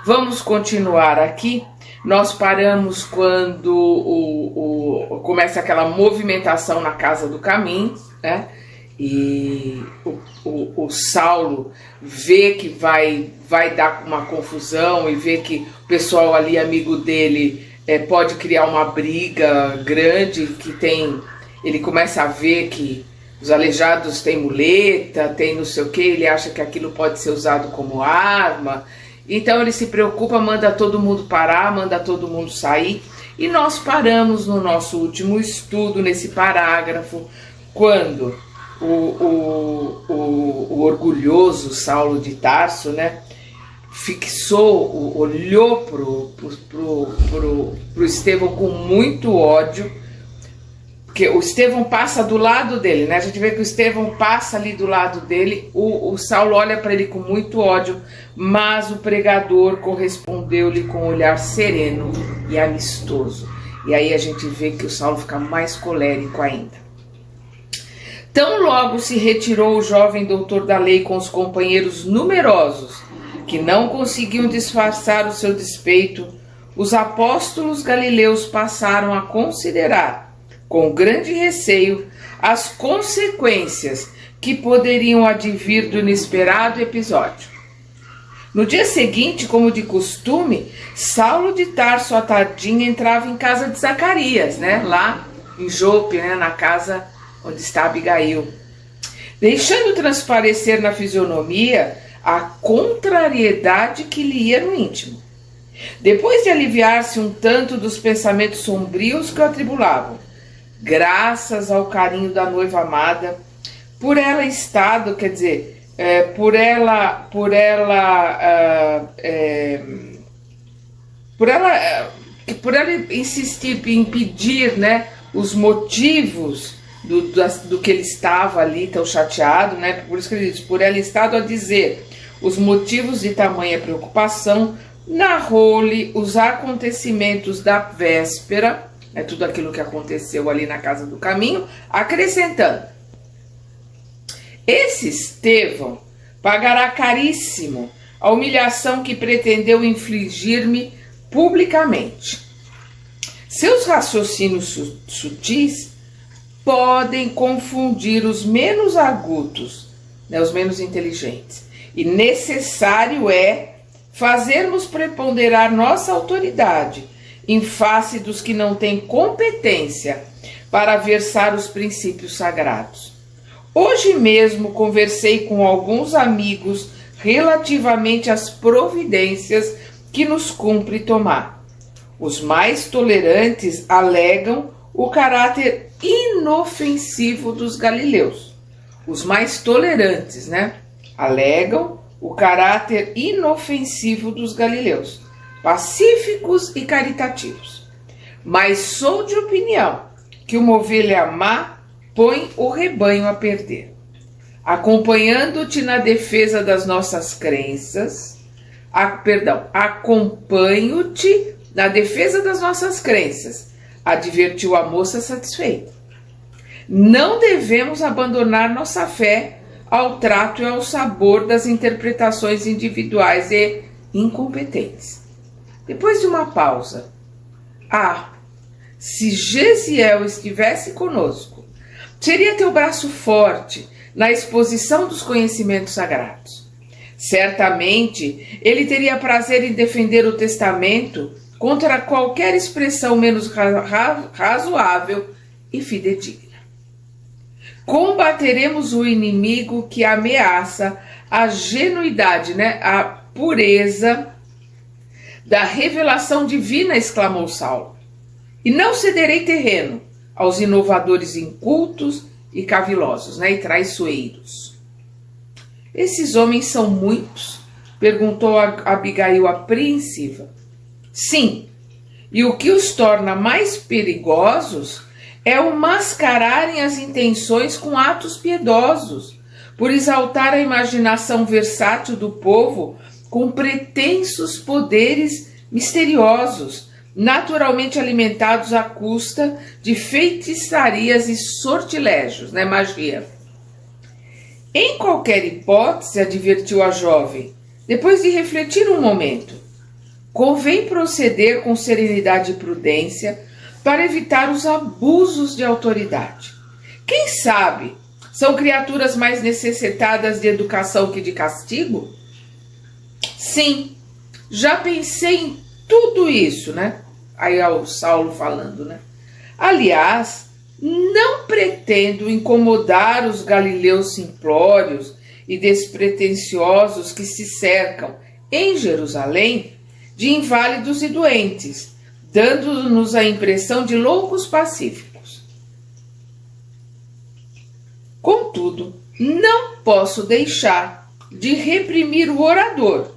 Vamos continuar aqui. Nós paramos quando começa aquela movimentação na casa do caminho, né? E o Saulo vê que vai dar uma confusão e vê que o pessoal ali, amigo dele, pode criar uma briga grande, ele começa a ver que os aleijados têm muleta, tem não sei o que, ele acha que aquilo pode ser usado como arma. Então ele se preocupa, manda todo mundo parar, manda todo mundo sair. E nós paramos no nosso último estudo, nesse parágrafo, quando o orgulhoso Saulo de Tarso, né, olhou pro Estevão com muito ódio, porque o Estevão passa do lado dele, né? A gente vê que o Estevão passa ali do lado dele, o Saulo olha para ele com muito ódio, mas o pregador correspondeu-lhe com um olhar sereno e amistoso. E aí a gente vê que o Saulo fica mais colérico ainda. Tão logo se retirou o jovem doutor da lei com os companheiros numerosos, que não conseguiam disfarçar o seu despeito, os apóstolos galileus passaram a considerar, com grande receio, as consequências que poderiam advir do inesperado episódio. No dia seguinte, como de costume, Saulo de Tarso à tardinha entrava em casa de Zacarias, né? Lá em Jope, né? Na casa onde está Abigail, deixando transparecer na fisionomia a contrariedade que lhe ia no íntimo. Depois de aliviar-se um tanto dos pensamentos sombrios que o atribulavam, graças ao carinho da noiva amada, por ela insistir em pedir, né, os motivos do que ele estava ali tão chateado, né? Por isso que ele diz, por ela estado a dizer os motivos de tamanha preocupação, narrou-lhe os acontecimentos da véspera, tudo aquilo que aconteceu ali na casa do caminho, acrescentando: esse Estevão pagará caríssimo a humilhação que pretendeu infligir-me publicamente. Seus raciocínios sutis podem confundir os menos agudos, né, os menos inteligentes, e necessário é fazermos preponderar nossa autoridade em face dos que não têm competência para versar os princípios sagrados. Hoje mesmo conversei com alguns amigos relativamente às providências que nos cumpre tomar. Os mais tolerantes alegam o caráter inofensivo dos galileus. Os mais tolerantes, né, alegam o caráter inofensivo dos galileus, pacíficos e caritativos. Mas sou de opinião que uma ovelha má põe o rebanho a perder. Acompanhando-te na defesa das nossas crenças, acompanho-te na defesa das nossas crenças, advertiu a moça satisfeita. Não devemos abandonar nossa fé ao trato e ao sabor das interpretações individuais e incompetentes. Depois de uma pausa: se Gesiel estivesse conosco, seria teu braço forte na exposição dos conhecimentos sagrados. Certamente ele teria prazer em defender o testamento contra qualquer expressão menos razoável e fidedigna. Combateremos o inimigo que ameaça a genuidade, né, a pureza da revelação divina, exclamou Saulo. E não cederei terreno aos inovadores incultos e cavilosos, né, e traiçoeiros. Esses homens são muitos? Perguntou Abigail apreensiva. Sim, e o que os torna mais perigosos é o mascararem as intenções com atos piedosos, por exaltar a imaginação versátil do povo com pretensos poderes misteriosos, naturalmente alimentados à custa de feitiçarias e sortilégios, né, magia. Em qualquer hipótese, advertiu a jovem, depois de refletir um momento, convém proceder com serenidade e prudência para evitar os abusos de autoridade. Quem sabe são criaturas mais necessitadas de educação que de castigo? Sim, já pensei em tudo isso, né? Aí é o Saulo falando, né? Aliás, não pretendo incomodar os galileus simplórios e despretensiosos que se cercam em Jerusalém de inválidos e doentes, dando-nos a impressão de loucos pacíficos. Contudo, não posso deixar de reprimir o orador,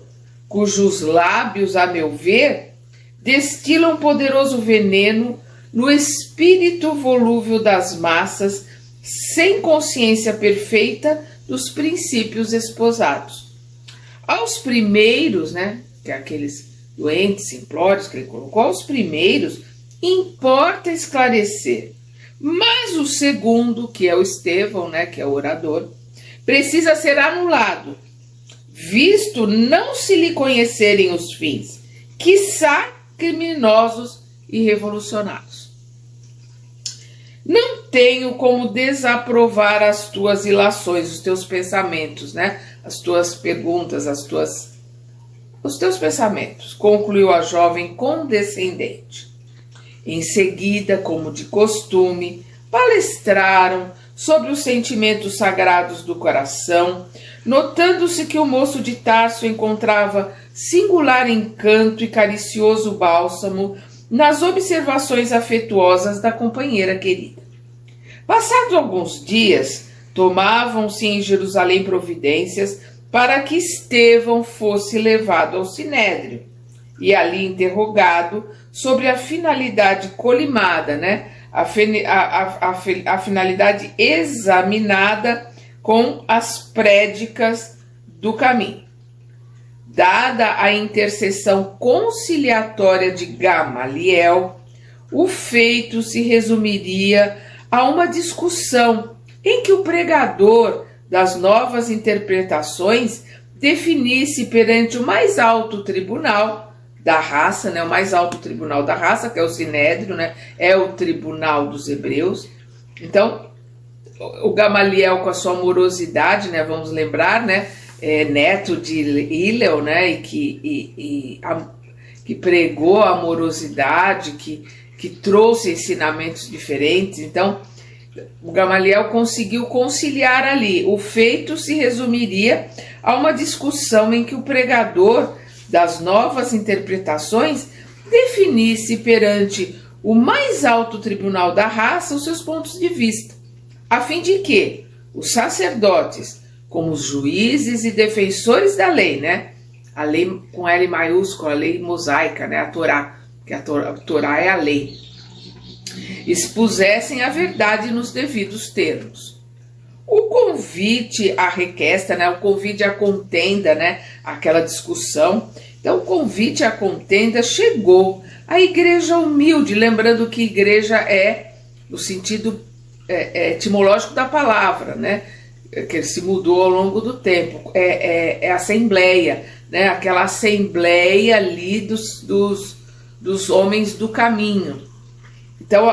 cujos lábios, a meu ver, destilam poderoso veneno no espírito volúvel das massas, sem consciência perfeita dos princípios esposados. Aos primeiros, né, que é aqueles doentes, simplórios que ele colocou, aos primeiros importa esclarecer, mas o segundo, que é o Estevão, né, que é o orador, precisa ser anulado, visto não se lhe conhecerem os fins, quiçá criminosos e revolucionários. Não tenho como desaprovar as tuas ilações, os teus pensamentos, né? As tuas perguntas, os teus pensamentos, concluiu a jovem condescendente. Em seguida, como de costume, palestraram sobre os sentimentos sagrados do coração, notando-se que o moço de Tarso encontrava singular encanto e caricioso bálsamo nas observações afetuosas da companheira querida. Passados alguns dias, tomavam-se em Jerusalém providências para que Estevão fosse levado ao Sinédrio e ali interrogado sobre a finalidade colimada, né? A finalidade examinada com as prédicas do caminho. Dada a intercessão conciliatória de Gamaliel, o feito se resumiria a uma discussão em que o pregador das novas interpretações definisse perante o mais alto tribunal da raça, né, o mais alto tribunal da raça, que é o Sinédrio, né, é o tribunal dos hebreus. Então, o Gamaliel, com a sua amorosidade, né, vamos lembrar, né, neto de Hillel, né, e que pregou a amorosidade, que trouxe ensinamentos diferentes. Então, o Gamaliel conseguiu conciliar ali. O feito se resumiria a uma discussão em que o pregador das novas interpretações definisse perante o mais alto tribunal da raça os seus pontos de vista, a fim de que os sacerdotes, como os juízes e defensores da lei, né? A lei com L maiúscula, a lei mosaica, né? A Torá, que a Torá é a lei, expusessem a verdade nos devidos termos. O convite à requesta, né? O convite à contenda, né? Aquela discussão. Então, o convite à contenda chegou à igreja humilde, lembrando que igreja é no sentido etimológico da palavra, né? Que ele se mudou ao longo do tempo, é assembleia, né? Aquela assembleia ali dos homens do caminho. Então,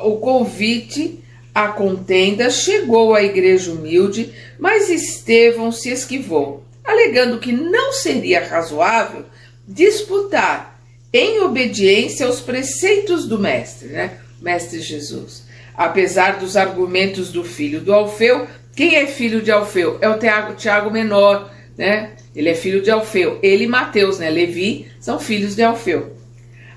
o convite à contenda chegou à igreja humilde, mas Estevão se esquivou, alegando que não seria razoável disputar em obediência aos preceitos do mestre, né? Mestre Jesus. Apesar dos argumentos do filho do Alfeu. Quem é filho de Alfeu? É o Tiago menor, né? Ele é filho de Alfeu. Ele e Mateus, né? Levi, são filhos de Alfeu.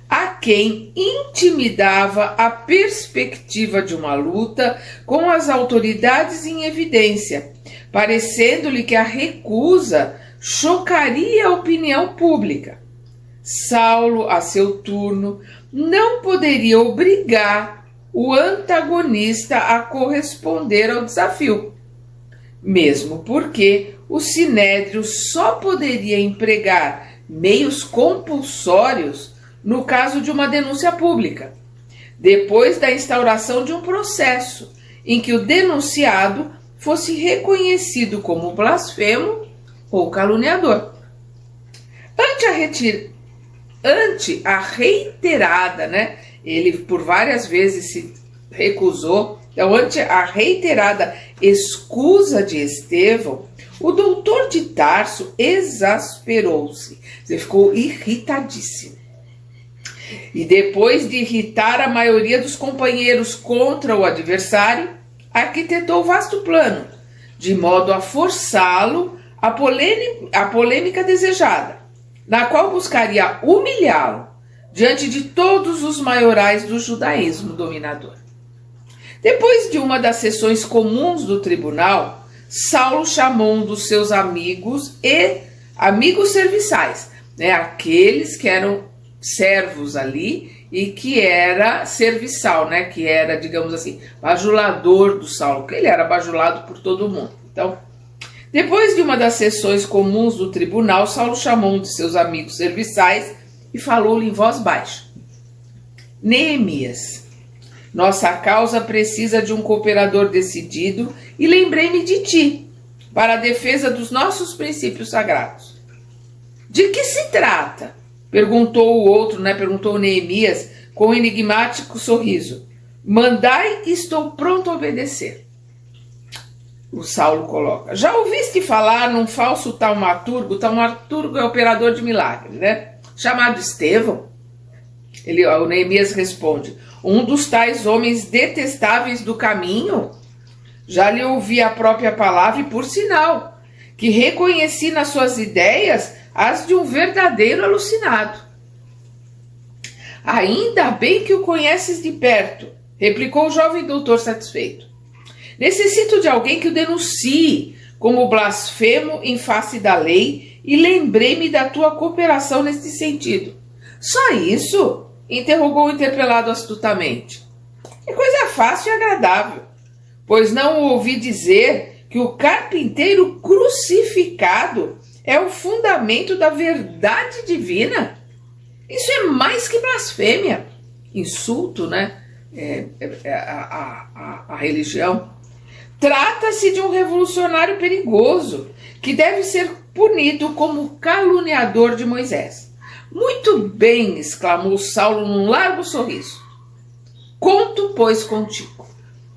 A quem intimidava a perspectiva de uma luta com as autoridades em evidência, parecendo-lhe que a recusa chocaria a opinião pública. Saulo, a seu turno, não poderia obrigar o antagonista a corresponder ao desafio, mesmo porque o Sinédrio só poderia empregar meios compulsórios no caso de uma denúncia pública, depois da instauração de um processo em que o denunciado fosse reconhecido como blasfemo ou caluniador. ante a reiterada, né? Ele por várias vezes se recusou. Então, ante a reiterada escusa de Estevão, o doutor de Tarso exasperou-se. Ele ficou irritadíssimo. E depois de irritar a maioria dos companheiros contra o adversário, arquitetou vasto plano, de modo a forçá-lo à polêmica desejada, na qual buscaria humilhá-lo diante de todos os maiorais do judaísmo dominador. Depois de uma das sessões comuns do tribunal, Saulo chamou um dos seus amigos e amigos serviçais, né, aqueles que eram servos ali e que era serviçal, né, que era, digamos assim, bajulador do Saulo, porque ele era bajulado por todo mundo. Então, depois de uma das sessões comuns do tribunal, Saulo chamou um de seus amigos serviçais e falou-lhe em voz baixa: Neemias, nossa causa precisa de um cooperador decidido e lembrei-me de ti, para a defesa dos nossos princípios sagrados. De que se trata? Perguntou o outro, né? Perguntou Neemias com um enigmático sorriso. Mandai, estou pronto a obedecer. O Saulo coloca: já ouviste falar num falso taumaturgo? Taumaturgo é operador de milagre, né? Chamado Estevão? O Neemias responde: um dos tais homens detestáveis do caminho? Já lhe ouvi a própria palavra e, por sinal, que reconheci nas suas ideias as de um verdadeiro alucinado. Ainda bem que o conheces de perto, replicou o jovem doutor satisfeito. Necessito de alguém que o denuncie como blasfemo em face da lei e lembrei-me da tua cooperação neste sentido. Só isso? Interrogou o interpelado astutamente. É coisa fácil e agradável, pois não ouvi dizer que o carpinteiro crucificado é o fundamento da verdade divina. Isso é mais que blasfêmia, insulto, né? A religião. Trata-se de um revolucionário perigoso que deve ser punido como caluniador de Moisés. Muito bem, exclamou Saulo num largo sorriso. Conto, pois, contigo.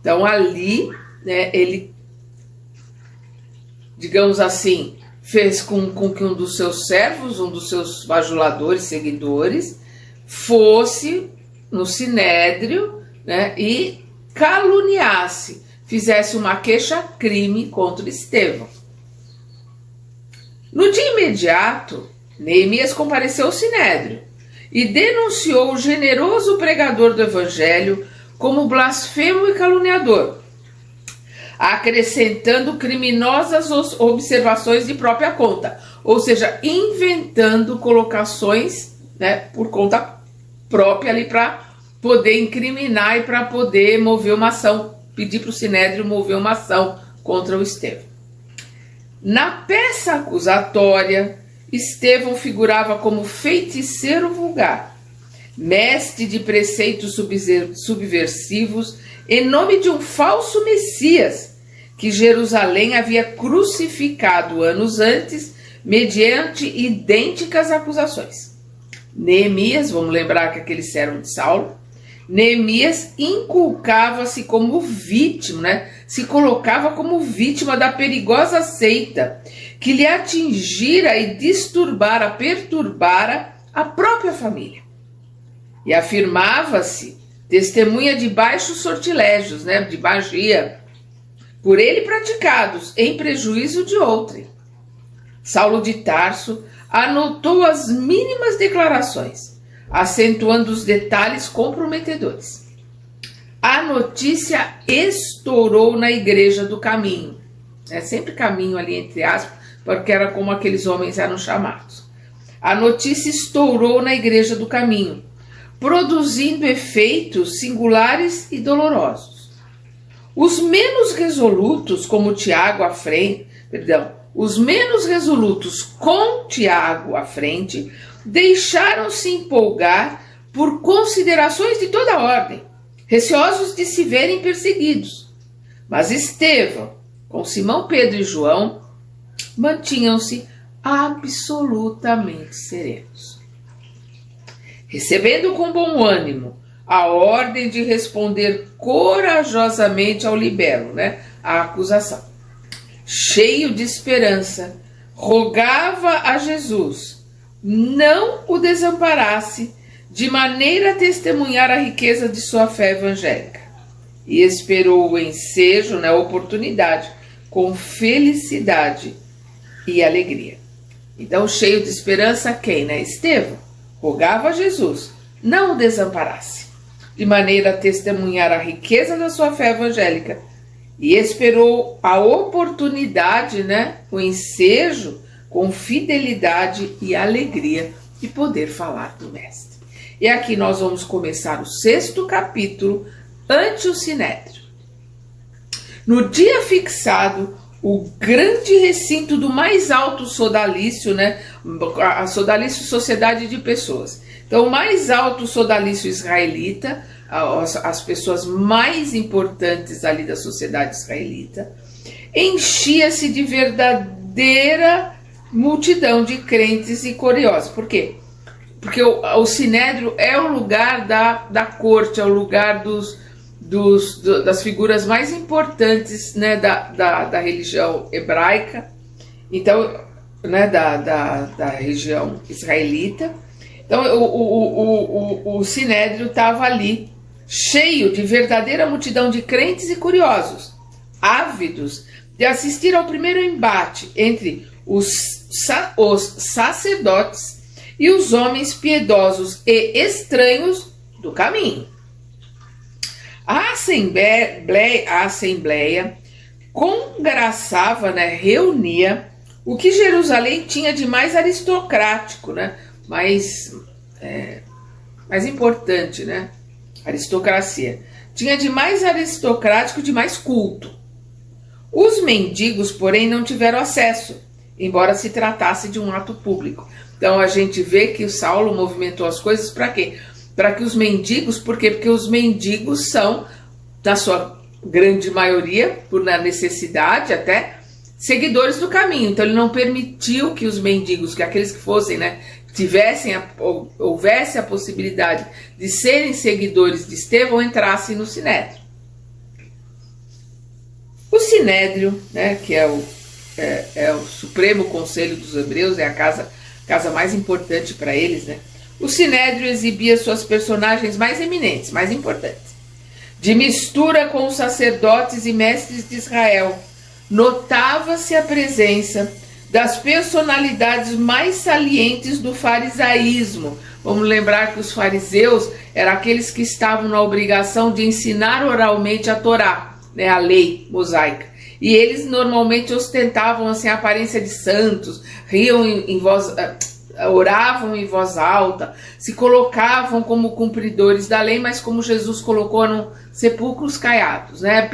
Então ali, né, ele, digamos assim, fez com que um dos seus servos, um dos seus bajuladores, seguidores, fosse no sinédrio, né, e caluniasse, fizesse uma queixa-crime contra Estevão. No dia imediato, Neemias compareceu ao sinédrio e denunciou o generoso pregador do evangelho como blasfemo e caluniador, acrescentando criminosas observações de própria conta, ou seja, inventando colocações, né, por conta própria ali para poder incriminar e para poder mover uma ação, pedir para o sinédrio mover uma ação contra o Estevão. Na peça acusatória, Estevão figurava como feiticeiro vulgar, mestre de preceitos subversivos em nome de um falso Messias que Jerusalém havia crucificado anos antes mediante idênticas acusações. Neemias, vamos lembrar que aquele servo de Saulo, Neemias inculcava-se como vítima, né? Se colocava como vítima da perigosa seita que lhe atingira e perturbara a própria família. E afirmava-se testemunha de baixos sortilégios, né? De magia, por ele praticados em prejuízo de outrem. Saulo de Tarso anotou as mínimas declarações, acentuando os detalhes comprometedores. A notícia estourou na igreja do caminho. É sempre caminho ali entre aspas, porque era como aqueles homens eram chamados. A notícia estourou na igreja do caminho, produzindo efeitos singulares e dolorosos. Os menos resolutos, como Tiago à frente, os menos resolutos com Tiago à frente, deixaram-se empolgar por considerações de toda ordem, receosos de se verem perseguidos. Mas Estevão, com Simão Pedro e João, mantinham-se absolutamente serenos. recebendo com bom ânimo a ordem de responder corajosamente ao libelo, né, à acusação. Cheio de esperança, rogava a Jesus não o desamparasse, de maneira a testemunhar a riqueza de sua fé evangélica. E esperou o ensejo, né, a oportunidade, com felicidade e alegria. Então, cheio de esperança, quem, né? Estevão, rogava a Jesus não o desamparasse, de maneira a testemunhar a riqueza da sua fé evangélica, e esperou a oportunidade, né, o ensejo, com fidelidade e alegria de poder falar do Mestre. E aqui nós vamos começar o 6º capítulo, ante o Sinédrio. No dia fixado, o grande recinto do mais alto sodalício, né, a sodalício, sociedade de pessoas. Então, o mais alto sodalício israelita, as pessoas mais importantes ali da sociedade israelita, enchia-se de verdadeira multidão de crentes e curiosos. Por quê? Porque o Sinédrio é o lugar da corte, é o lugar das figuras mais importantes, né, da religião hebraica, então, né, da região israelita. Então, o Sinédrio estava ali, cheio de verdadeira multidão de crentes e curiosos, ávidos de assistir ao primeiro embate entre os sacerdotes e os homens piedosos e estranhos do caminho. A Assembleia congraçava, né, reunia o que Jerusalém tinha de mais aristocrático, né, mais importante, né, aristocracia. Tinha de mais aristocrático, de mais culto. Os mendigos, porém, não tiveram acesso, embora se tratasse de um ato público. Então a gente vê que o Saulo movimentou as coisas para quê? Para que os mendigos, por quê? Porque os mendigos são, na sua grande maioria, por necessidade até, seguidores do caminho. Então ele não permitiu que os mendigos, que aqueles que fossem, né, houvesse a possibilidade de serem seguidores de Estevão, entrassem no Sinédrio. O Sinédrio, né, que é o Supremo Conselho dos Hebreus, é a casa mais importante para eles, né? O Sinédrio exibia suas personagens mais eminentes, mais importantes, de mistura com os sacerdotes e mestres de Israel. Notava-se a presença das personalidades mais salientes do farisaísmo. Vamos lembrar que os fariseus eram aqueles que estavam na obrigação de ensinar oralmente a Torá, né, a lei mosaica. E eles normalmente ostentavam assim, a aparência de santos, oravam em voz alta, se colocavam como cumpridores da lei, mas como Jesus colocou, eram sepulcros caiados, né,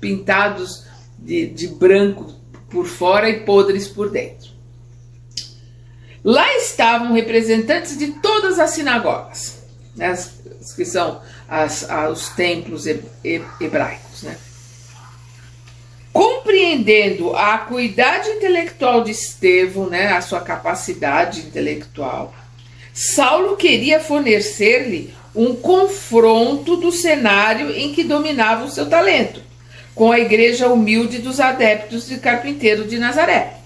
pintados de branco por fora e podres por dentro. Lá estavam representantes de todas as sinagogas, né, que são os templos hebraicos, né? Compreendendo a acuidade intelectual de Estevão, né, a sua capacidade intelectual, Saulo queria fornecer-lhe um confronto do cenário em que dominava o seu talento, com a igreja humilde dos adeptos de carpinteiro de Nazaré.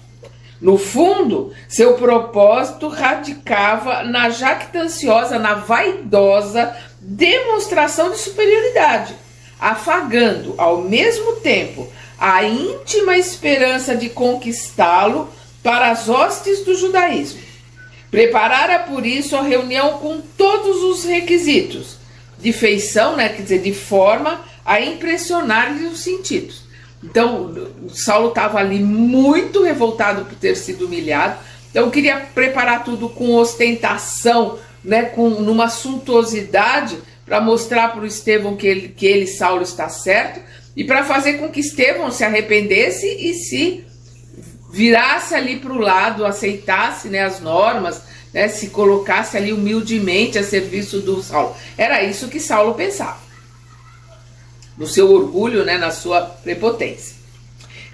No fundo, seu propósito radicava na jactanciosa, na vaidosa demonstração de superioridade, afagando, ao mesmo tempo, a íntima esperança de conquistá-lo para as hostes do judaísmo. Preparara, por isso, a reunião com todos os requisitos, de feição, né, quer dizer, de forma a impressionar-lhe os sentidos. Então, Saulo estava ali muito revoltado por ter sido humilhado, então queria preparar tudo com ostentação, né, numa suntuosidade, para mostrar para o Estevão que ele, Saulo, está certo, e para fazer com que Estevão se arrependesse e se virasse ali para o lado, aceitasse, né, as normas, né, se colocasse ali humildemente a serviço do Saulo. Era isso que Saulo pensava, no seu orgulho, né, na sua prepotência.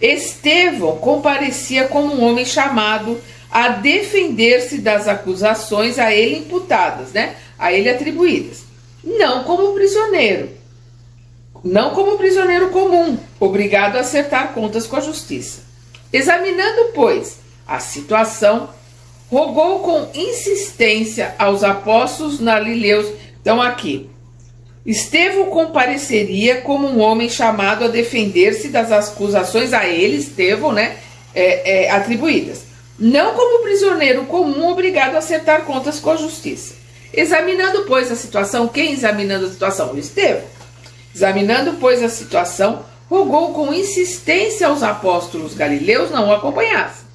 Estevão comparecia como um homem chamado a defender-se das acusações a ele imputadas, né? A ele atribuídas. Não como prisioneiro comum, obrigado a acertar contas com a justiça. Examinando, pois, a situação, rogou com insistência aos apóstolos galileus. Então aqui, Estevão compareceria como um homem chamado a defender-se das acusações a ele, Estevão, né, atribuídas. Não como prisioneiro comum obrigado a acertar contas com a justiça. Examinando, pois, a situação, quem examinando a situação? O Estevão. Examinando, pois, a situação, rogou com insistência aos apóstolos galileus não o acompanhassem,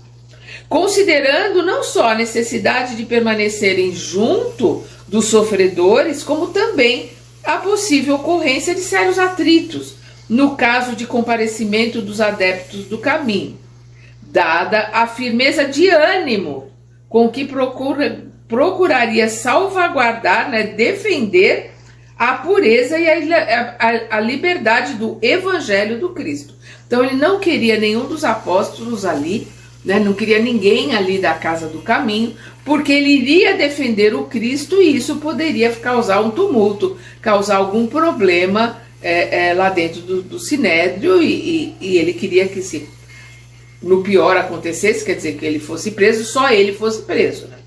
considerando não só a necessidade de permanecerem junto dos sofredores, como também a possível ocorrência de sérios atritos, no caso de comparecimento dos adeptos do caminho, dada a firmeza de ânimo com que procuraria salvaguardar, né, defender a pureza e a liberdade do Evangelho do Cristo. Então ele não queria nenhum dos apóstolos ali, né, não queria ninguém ali da casa do caminho, porque ele iria defender o Cristo e isso poderia causar um tumulto, causar algum problema lá dentro do Sinédrio, e ele queria que, se no pior acontecesse, quer dizer, que ele fosse preso, só ele fosse preso, né?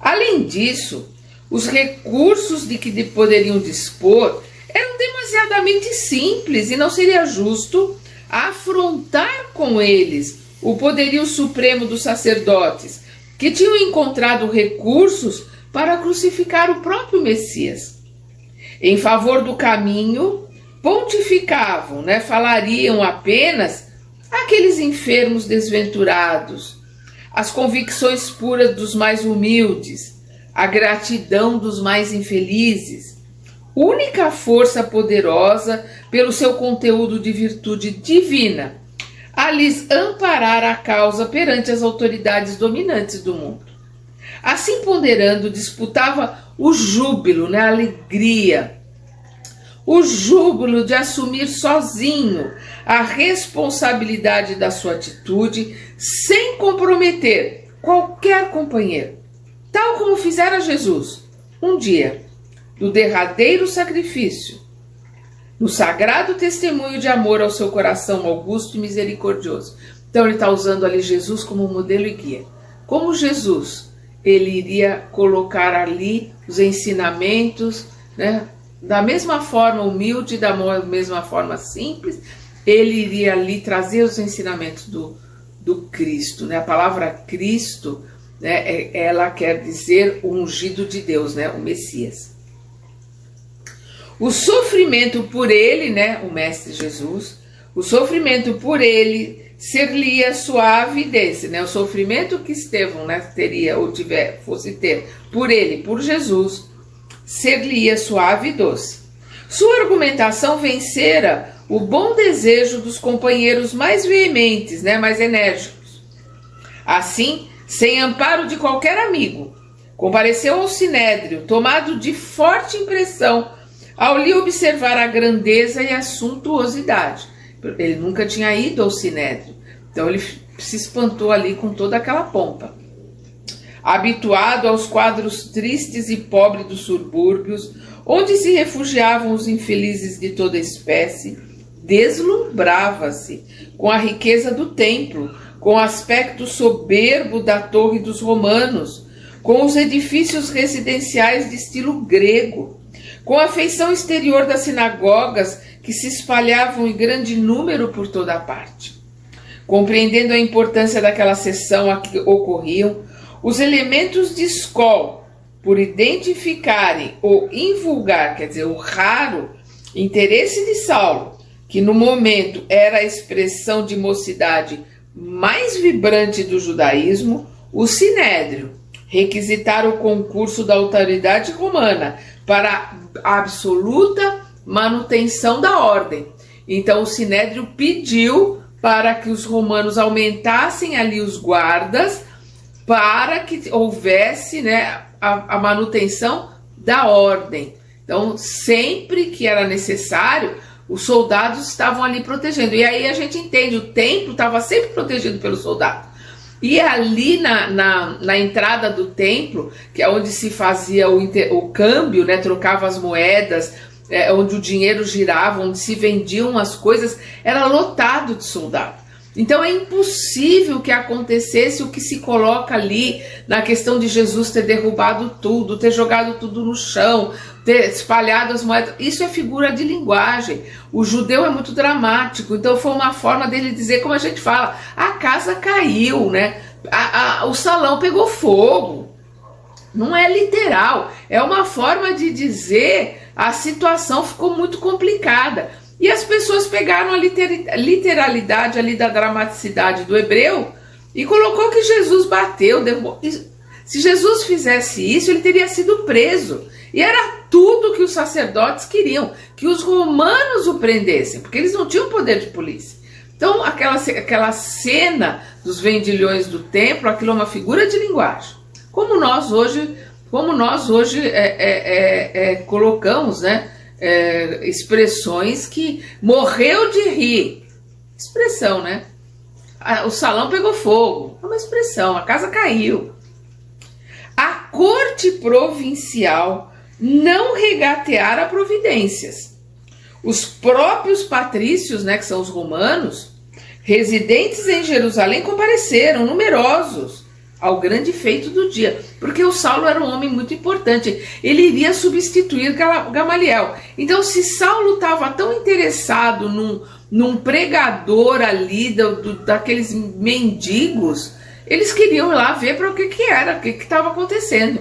Além disso, os recursos de que poderiam dispor eram demasiadamente simples e não seria justo afrontar com eles o poderio supremo dos sacerdotes, que tinham encontrado recursos para crucificar o próprio Messias. Em favor do caminho, pontificavam, né, falariam apenas aqueles enfermos desventurados, as convicções puras dos mais humildes, a gratidão dos mais infelizes, única força poderosa pelo seu conteúdo de virtude divina, a lhes amparar a causa perante as autoridades dominantes do mundo. Assim ponderando, disputava o júbilo, né, a alegria, o júbilo de assumir sozinho a responsabilidade da sua atitude, sem comprometer qualquer companheiro, tal como fizera Jesus, um dia, no derradeiro sacrifício, no sagrado testemunho de amor ao seu coração augusto e misericordioso. Então ele está usando ali Jesus como modelo e guia. Como Jesus, ele iria colocar ali os ensinamentos, né, da mesma forma humilde, da mesma forma simples, ele iria ali trazer os ensinamentos do Cristo, né? A palavra Cristo, né, ela quer dizer o ungido de Deus, né, o Messias. O sofrimento por ele, né, o Mestre Jesus, o sofrimento por ele ser-lhe-ia suave e doce, né? O sofrimento que Estevão, né, teria ou fosse ter por ele, por Jesus, ser-lhe-ia suave e doce. Sua argumentação vencera o bom desejo dos companheiros mais veementes, né, mais enérgicos. Assim, sem amparo de qualquer amigo, compareceu ao Sinédrio, tomado de forte impressão ao lhe observar a grandeza e a suntuosidade. Ele nunca tinha ido ao Sinédrio, então ele se espantou ali com toda aquela pompa. Habituado aos quadros tristes e pobres dos subúrbios, onde se refugiavam os infelizes de toda espécie, deslumbrava-se com a riqueza do templo, com o aspecto soberbo da torre dos romanos, com os edifícios residenciais de estilo grego, com a feição exterior das sinagogas que se espalhavam em grande número por toda a parte. Compreendendo a importância daquela sessão a que ocorriam, os elementos de escola, por identificarem o invulgar, quer dizer, o raro interesse de Saulo, que no momento era a expressão de mocidade mais vibrante do judaísmo, o Sinédrio requisitara o concurso da autoridade romana para a absoluta manutenção da ordem. Então o Sinédrio pediu para que os romanos aumentassem ali os guardas para que houvesse, né, a manutenção da ordem. Então sempre que era necessário, os soldados estavam ali protegendo. E aí a gente entende, o templo estava sempre protegido pelo soldado. E ali na entrada do templo, que é onde se fazia o câmbio, né, trocava as moedas, onde o dinheiro girava, onde se vendiam as coisas, era lotado de soldados. Então é impossível que acontecesse o que se coloca ali na questão de Jesus ter derrubado tudo, ter jogado tudo no chão, ter espalhado as moedas. Isso é figura de linguagem. O judeu é muito dramático, então foi uma forma dele dizer, como a gente fala, a casa caiu, né? O salão pegou fogo. Não é literal, é uma forma de dizer a situação ficou muito complicada. E as pessoas pegaram a literalidade ali da dramaticidade do hebreu e colocou que Jesus bateu. Se Jesus fizesse isso, ele teria sido preso. E era tudo que os sacerdotes queriam, que os romanos o prendessem, porque eles não tinham poder de polícia. Então aquela cena dos vendilhões do templo, aquilo é uma figura de linguagem. Como nós hoje colocamos, né? Expressões que morreu de rir, expressão, né? O salão pegou fogo, é uma expressão, a casa caiu. A corte provincial não regateara providências. Os próprios patrícios, né, que são os romanos, residentes em Jerusalém, compareceram numerosos ao grande feito do dia, porque o Saulo era um homem muito importante, ele iria substituir Gamaliel. Então, se Saulo estava tão interessado num pregador ali, daqueles mendigos, eles queriam ir lá ver para o que era, o que estava acontecendo.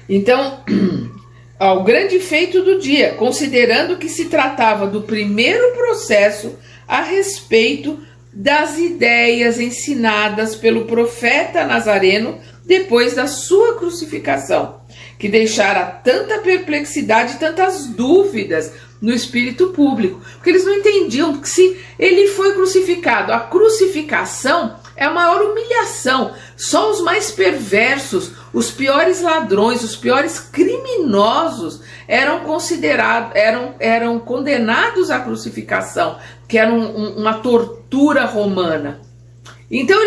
Então, ao grande feito do dia, considerando que se tratava do primeiro processo a respeito das ideias ensinadas pelo profeta Nazareno depois da sua crucificação, que deixara tanta perplexidade e tantas dúvidas no espírito público, porque eles não entendiam que se ele foi crucificado, a crucificação é a maior humilhação, só os mais perversos, os piores ladrões, os piores criminosos eram condenados à crucificação, que era uma tortura romana. Então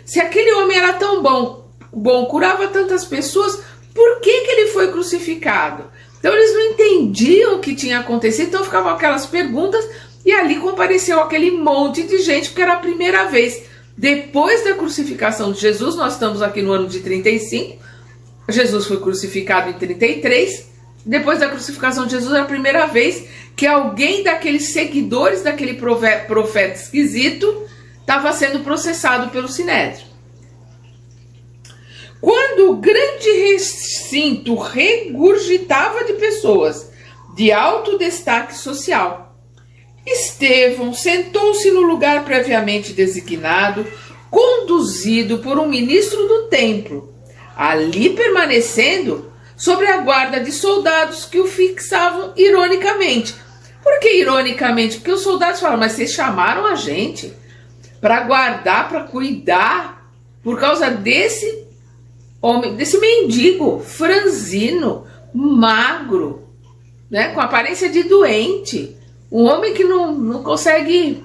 se aquele homem era tão bom, curava tantas pessoas, por que ele foi crucificado? Então eles não entendiam o que tinha acontecido, então ficavam aquelas perguntas, e ali compareceu aquele monte de gente, porque era a primeira vez. Depois da crucificação de Jesus, nós estamos aqui no ano de 35, Jesus foi crucificado em 33, depois da crucificação de Jesus, era a primeira vez que alguém daqueles seguidores daquele profeta esquisito estava sendo processado pelo Sinédrio. Quando o grande recinto regurgitava de pessoas de alto destaque social, Estevão sentou-se no lugar previamente designado, conduzido por um ministro do templo, ali permanecendo sob a guarda de soldados que o fixavam ironicamente. Por que ironicamente? Porque os soldados falaram, mas vocês chamaram a gente para guardar, para cuidar, por causa desse homem, desse mendigo franzino, magro, né, com aparência de doente, um homem que não consegue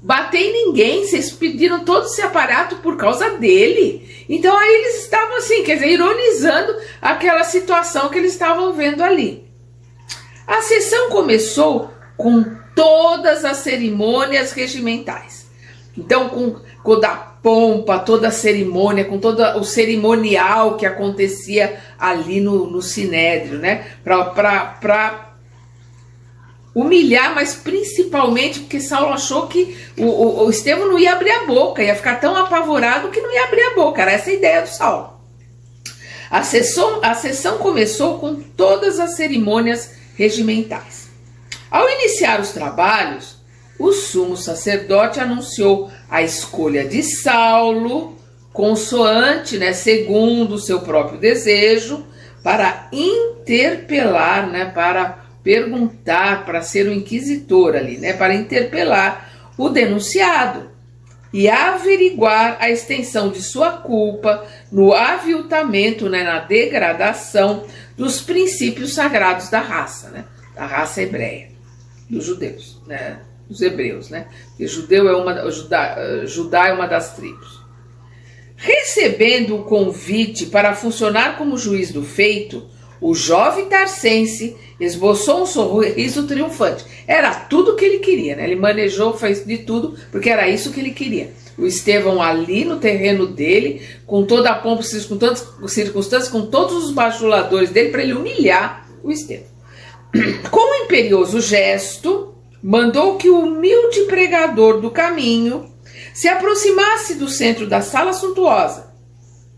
bater em ninguém. Vocês pediram todo esse aparato por causa dele. Então aí eles estavam assim, quer dizer, ironizando aquela situação que eles estavam vendo ali. A sessão começou com todas as cerimônias regimentais. Então, com toda a pompa, toda a cerimônia, com todo o cerimonial que acontecia ali no Sinédrio, né? Para humilhar, mas principalmente porque Saulo achou que o Estevão não ia abrir a boca, ia ficar tão apavorado que não ia abrir a boca. Era essa a ideia do Saulo. A sessão começou com todas as cerimônias regimentais. Ao iniciar os trabalhos, o sumo sacerdote anunciou a escolha de Saulo, consoante, né, segundo o seu próprio desejo, para interpelar, né, para perguntar, para ser o inquisitor ali, né, para interpelar o denunciado e averiguar a extensão de sua culpa no aviltamento, né, na degradação dos princípios sagrados da raça, né, da raça hebreia, dos judeus, né, dos hebreus, né? Porque Judá é uma das tribos. Recebendo o convite para funcionar como juiz do feito, o jovem tarsense esboçou um sorriso triunfante. Era tudo o que ele queria, né? Ele manejou, fez de tudo, porque era isso que ele queria. O Estevão ali no terreno dele, com toda a pompa, com todas as circunstâncias, com todos os bajuladores dele, para ele humilhar o Estevão. Com um imperioso gesto, mandou que o humilde pregador do caminho se aproximasse do centro da sala suntuosa,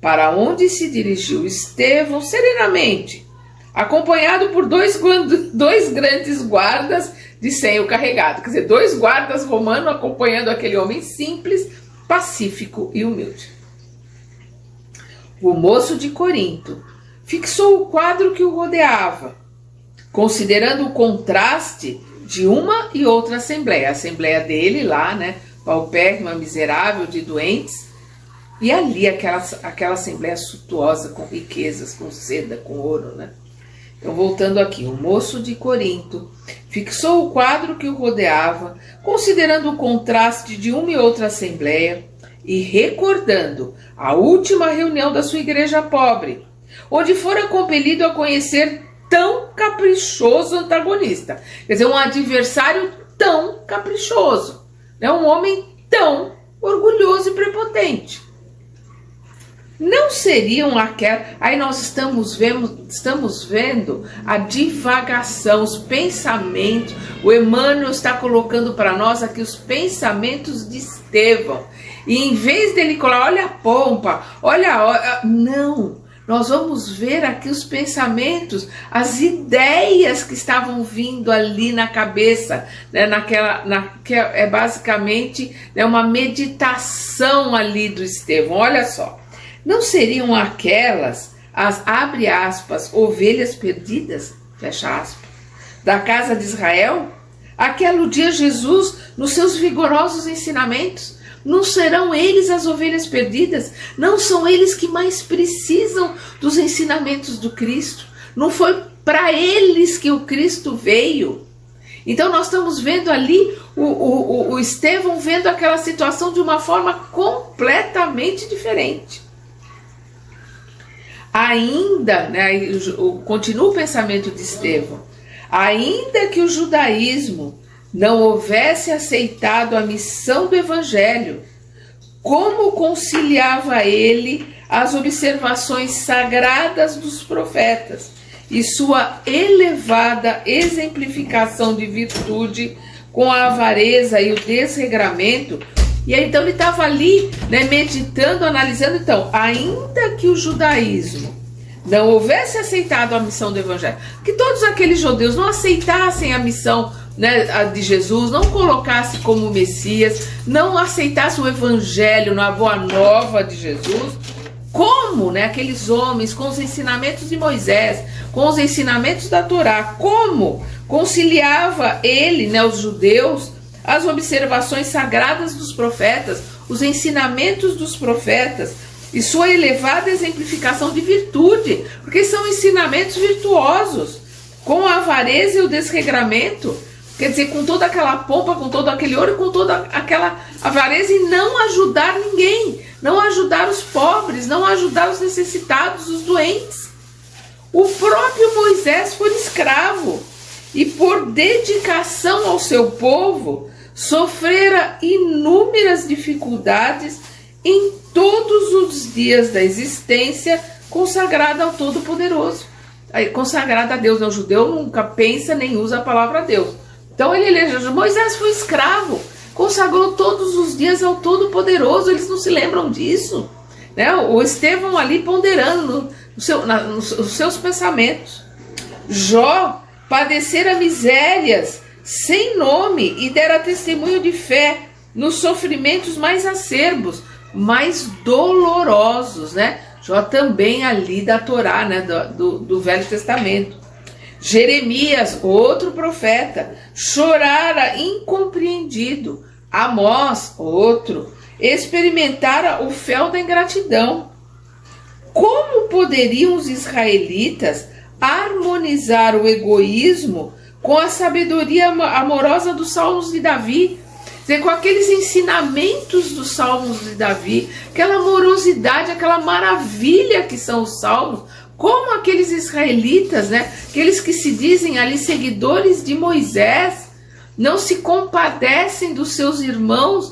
para onde se dirigiu Estevão serenamente, acompanhado por dois grandes guardas de senho carregado. Quer dizer, 2 guardas romanos acompanhando aquele homem simples, pacífico e humilde. O moço de Corinto fixou o quadro que o rodeava, considerando o contraste de uma e outra assembleia. A assembleia dele lá, né, paupérrima, miserável, de doentes, e ali aquela assembleia suntuosa, com riquezas, com seda, com ouro, né? Então, voltando aqui, o moço de Corinto fixou o quadro que o rodeava, considerando o contraste de uma e outra assembleia e recordando a última reunião da sua igreja pobre, onde fora compelido a conhecer tão caprichoso antagonista. Quer dizer, um adversário tão caprichoso, né? Um homem tão orgulhoso e prepotente. Não seriam aquelas... Aí nós estamos vendo a divagação, os pensamentos. O Emmanuel está colocando para nós aqui os pensamentos de Estevão. E em vez dele colocar, olha a pompa, olha... Não, nós vamos ver aqui os pensamentos, as ideias que estavam vindo ali na cabeça, né, que é basicamente, né, uma meditação ali do Estevão. Olha só. Não seriam aquelas, abre aspas, ovelhas perdidas, fecha aspas, da casa de Israel, a que aludia Jesus nos seus vigorosos ensinamentos? Não serão eles as ovelhas perdidas? Não são eles que mais precisam dos ensinamentos do Cristo? Não foi para eles que o Cristo veio? Então nós estamos vendo ali o Estevão vendo aquela situação de uma forma completamente diferente. Ainda, né, continua o pensamento de Estevão, ainda que o judaísmo não houvesse aceitado a missão do evangelho, como conciliava ele as observações sagradas dos profetas e sua elevada exemplificação de virtude com a avareza e o desregramento? E aí, então ele estava ali, né, meditando, analisando. Então, ainda que o judaísmo não houvesse aceitado a missão do evangelho, que todos aqueles judeus não aceitassem a missão, né, de Jesus, não colocassem como Messias, não aceitassem o evangelho, a boa nova de Jesus, como, né, aqueles homens com os ensinamentos de Moisés, com os ensinamentos da Torá, como conciliava ele, né, os judeus, as observações sagradas dos profetas, os ensinamentos dos profetas e sua elevada exemplificação de virtude, porque são ensinamentos virtuosos, com a avareza e o desregramento, quer dizer, com toda aquela pompa, com todo aquele ouro, com toda aquela avareza, e não ajudar ninguém, não ajudar os pobres, não ajudar os necessitados, os doentes. O próprio Moisés foi escravo e, por dedicação ao seu povo, sofrera inúmeras dificuldades em todos os dias da existência consagrada ao Todo-Poderoso, consagrada a Deus. O judeu nunca pensa nem usa a palavra Deus. Então Moisés foi escravo, consagrou todos os dias ao Todo-Poderoso. Eles não se lembram disso, né? O Estevão ali ponderando nos seus pensamentos. Jó padecera misérias sem nome e dera testemunho de fé nos sofrimentos mais acerbos, mais dolorosos, né? Jó também ali da Torá, né? do Velho Testamento. Jeremias, outro profeta, chorara incompreendido. Amós, outro, experimentara o fel da ingratidão. Como poderiam os israelitas harmonizar o egoísmo com a sabedoria amorosa dos Salmos de Davi, com aqueles ensinamentos dos Salmos de Davi, aquela amorosidade, aquela maravilha que são os Salmos, como aqueles israelitas, né, aqueles que se dizem ali seguidores de Moisés, não se compadecem dos seus irmãos,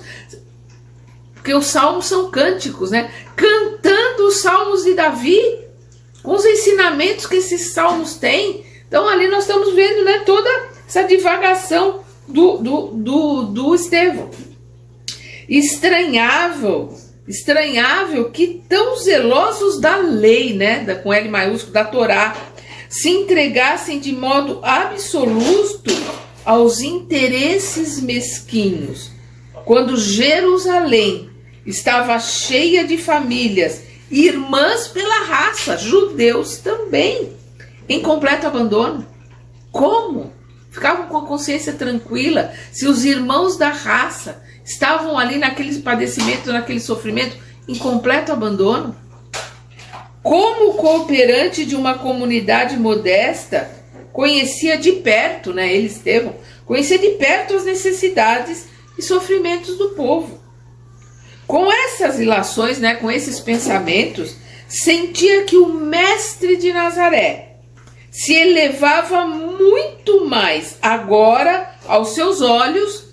porque os Salmos são cânticos, né, cantando os Salmos de Davi, com os ensinamentos que esses Salmos têm. Então ali nós estamos vendo, né, toda essa divagação do Estevão. Estranhável que tão zelosos da lei, né, com L maiúsculo, da Torá, se entregassem de modo absoluto aos interesses mesquinhos, quando Jerusalém estava cheia de famílias, irmãs pela raça, judeus também, em completo abandono. Como? Ficavam com a consciência tranquila se os irmãos da raça estavam ali naquele padecimento, naquele sofrimento, em completo abandono? Como cooperante de uma comunidade modesta, conhecia de perto, né, ele, Estevão, conhecia de perto as necessidades e sofrimentos do povo. Com essas ilações, né, com esses pensamentos, sentia que o mestre de Nazaré se elevava muito mais agora aos seus olhos,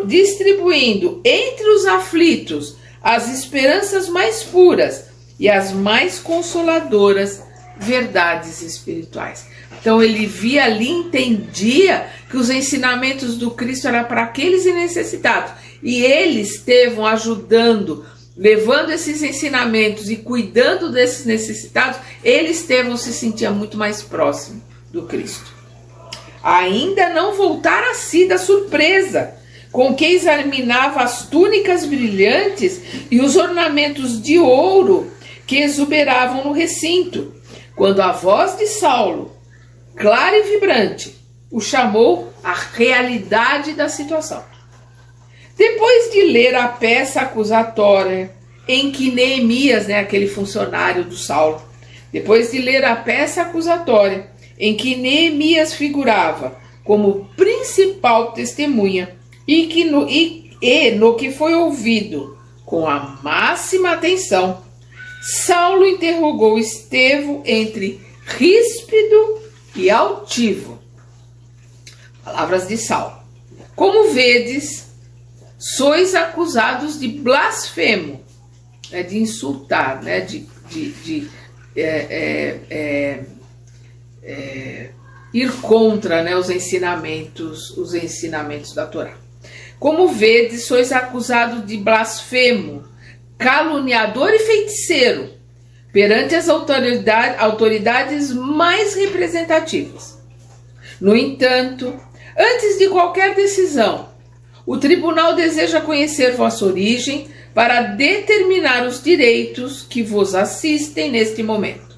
distribuindo entre os aflitos as esperanças mais puras e as mais consoladoras verdades espirituais. Então ele via ali, entendia que os ensinamentos do Cristo eram para aqueles necessitados, e eles estavam ajudando, levando esses ensinamentos e cuidando desses necessitados. Eles, Estevão, se sentia muito mais próximo do Cristo. Ainda não voltara a si da surpresa com que examinava as túnicas brilhantes e os ornamentos de ouro que exuberavam no recinto, quando a voz de Saulo, clara e vibrante, o chamou à realidade da situação. Depois de ler a peça acusatória em que Neemias, né, aquele funcionário do Saulo, depois de ler a peça acusatória em que Neemias figurava como principal testemunha e no que foi ouvido com a máxima atenção, Saulo interrogou Estevão entre ríspido e altivo. Palavras de Saulo. Como vedes, sois acusados de blasfemo, de insultar, né, de ir contra, né, os ensinamentos da Torá. Como vedes, sois acusados de blasfemo, caluniador e feiticeiro perante as autoridades mais representativas. No entanto, antes de qualquer decisão, o tribunal deseja conhecer vossa origem para determinar os direitos que vos assistem neste momento.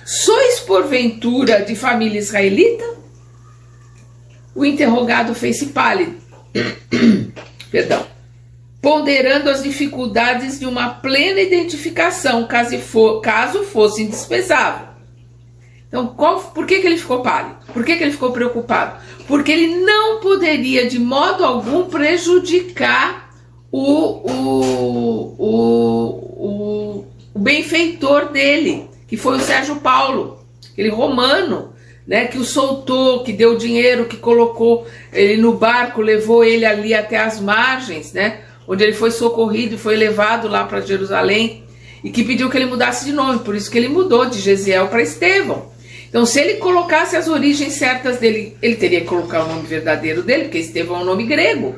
Sois, porventura, de família israelita? O interrogado fez-se pálido, ponderando as dificuldades de uma plena identificação, caso fosse indispensável. Então, por que ele ficou pálido? Por que ele ficou preocupado? Porque ele não poderia de modo algum prejudicar o benfeitor dele, que foi o Sérgio Paulo, aquele romano, né, que o soltou, que deu dinheiro, que colocou ele no barco, levou ele ali até as margens, né, onde ele foi socorrido e foi levado lá para Jerusalém, e que pediu que ele mudasse de nome, por isso que ele mudou de Gesiel para Estevão. Então, se ele colocasse as origens certas dele, ele teria que colocar o nome verdadeiro dele, porque Estevão é um nome grego.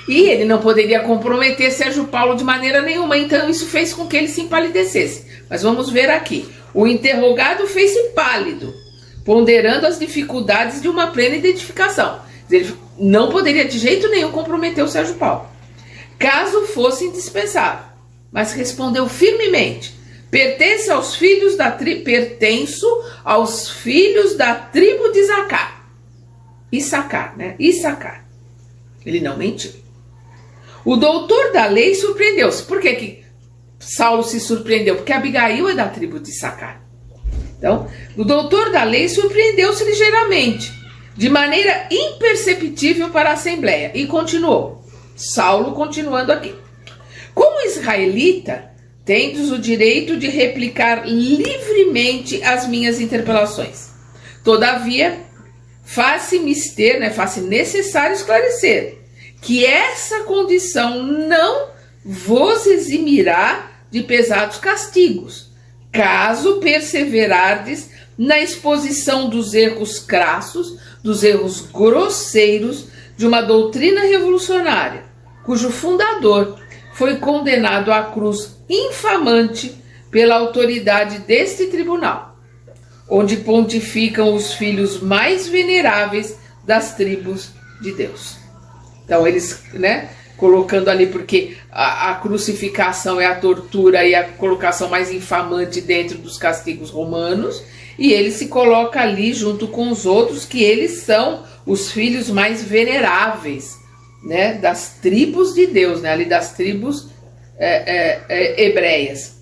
E ele não poderia comprometer Sérgio Paulo de maneira nenhuma, então isso fez com que ele se empalidecesse. Mas vamos ver aqui. O interrogado fez-se pálido, ponderando as dificuldades de uma plena identificação. Ele não poderia de jeito nenhum comprometer o Sérgio Paulo, caso fosse indispensável, mas respondeu firmemente: pertenço aos filhos da tribo de Issacar, né? Issacar. Ele não mentiu. O doutor da lei surpreendeu-se. Por que Saulo se surpreendeu? Porque Abigail é da tribo de Issacar. Então, o doutor da lei surpreendeu-se ligeiramente, de maneira imperceptível para a Assembleia, e continuou. Saulo continuando aqui. Como israelita, tendes o direito de replicar livremente as minhas interpelações. Todavia, faz-se necessário esclarecer que essa condição não vos eximirá de pesados castigos, caso perseverardes na exposição dos erros crassos, dos erros grosseiros de uma doutrina revolucionária, cujo fundador foi condenado à cruz infamante pela autoridade deste tribunal, onde pontificam os filhos mais veneráveis das tribos de Deus. Então eles, colocando ali, porque a crucificação é a tortura e a colocação mais infamante dentro dos castigos romanos, e ele se coloca ali junto com os outros, que eles são os filhos mais veneráveis, das tribos de Deus, ali das tribos hebreias.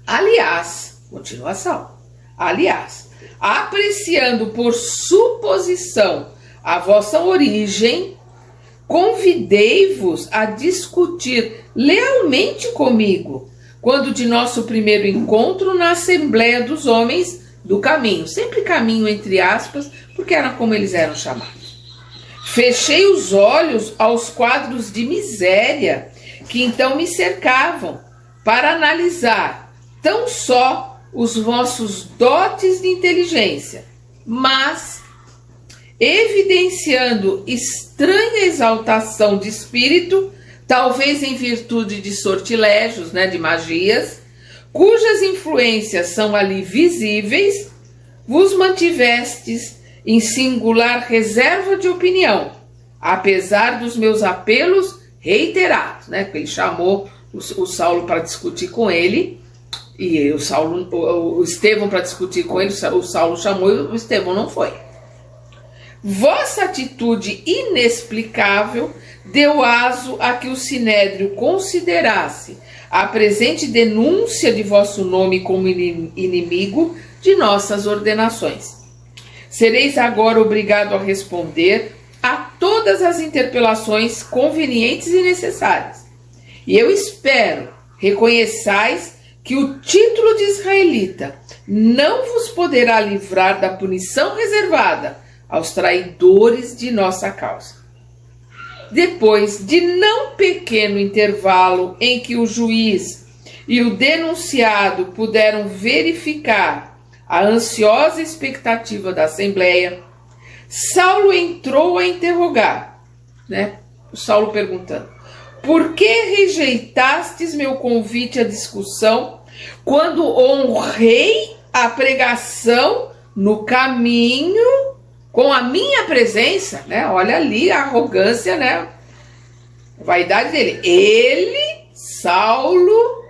Aliás, continuação, apreciando por suposição a vossa origem, convidei-vos a discutir lealmente comigo, quando de nosso primeiro encontro na Assembleia dos Homens do Caminho, sempre caminho entre aspas, porque era como eles eram chamados. Fechei os olhos aos quadros de miséria que então me cercavam, para analisar tão só os vossos dotes de inteligência, mas evidenciando estranha exaltação de espírito, talvez em virtude de sortilégios, de magias, cujas influências são ali visíveis, vos mantivestes em singular reserva de opinião, apesar dos meus apelos reiterados, porque ele chamou o Saulo para discutir com ele, e o Estevão para discutir com ele, o Saulo chamou e o Estevão não foi. Vossa atitude inexplicável deu aso a que o Sinédrio considerasse a presente denúncia de vosso nome como inimigo de nossas ordenações. Sereis agora obrigado a responder a todas as interpelações convenientes e necessárias. E eu espero reconheçais que o título de israelita não vos poderá livrar da punição reservada aos traidores de nossa causa. Depois de não pequeno intervalo em que o juiz e o denunciado puderam verificar a ansiosa expectativa da Assembleia, Saulo entrou a interrogar, o Saulo perguntando: por que rejeitastes meu convite à discussão quando honrei a pregação no caminho com a minha presença? Olha ali a arrogância, a vaidade dele. Ele, Saulo,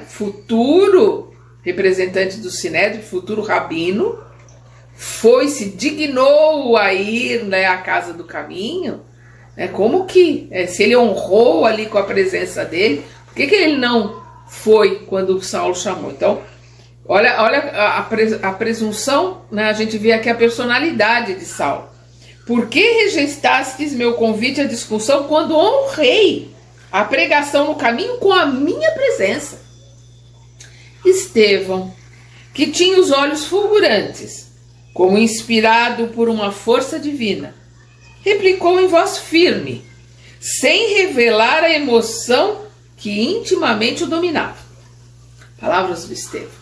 futuro representante do Sinédrio, futuro rabino, se dignou a ir à casa do caminho. Como que, se ele honrou ali com a presença dele, por que ele não foi quando o Saulo chamou? Então, olha a presunção, a gente vê aqui a personalidade de Saulo. Por que rejeitastes meu convite à discussão quando honrei a pregação no caminho com a minha presença? Estevão, que tinha os olhos fulgurantes, como inspirado por uma força divina, replicou em voz firme, sem revelar a emoção que intimamente o dominava. Palavras do Estevão.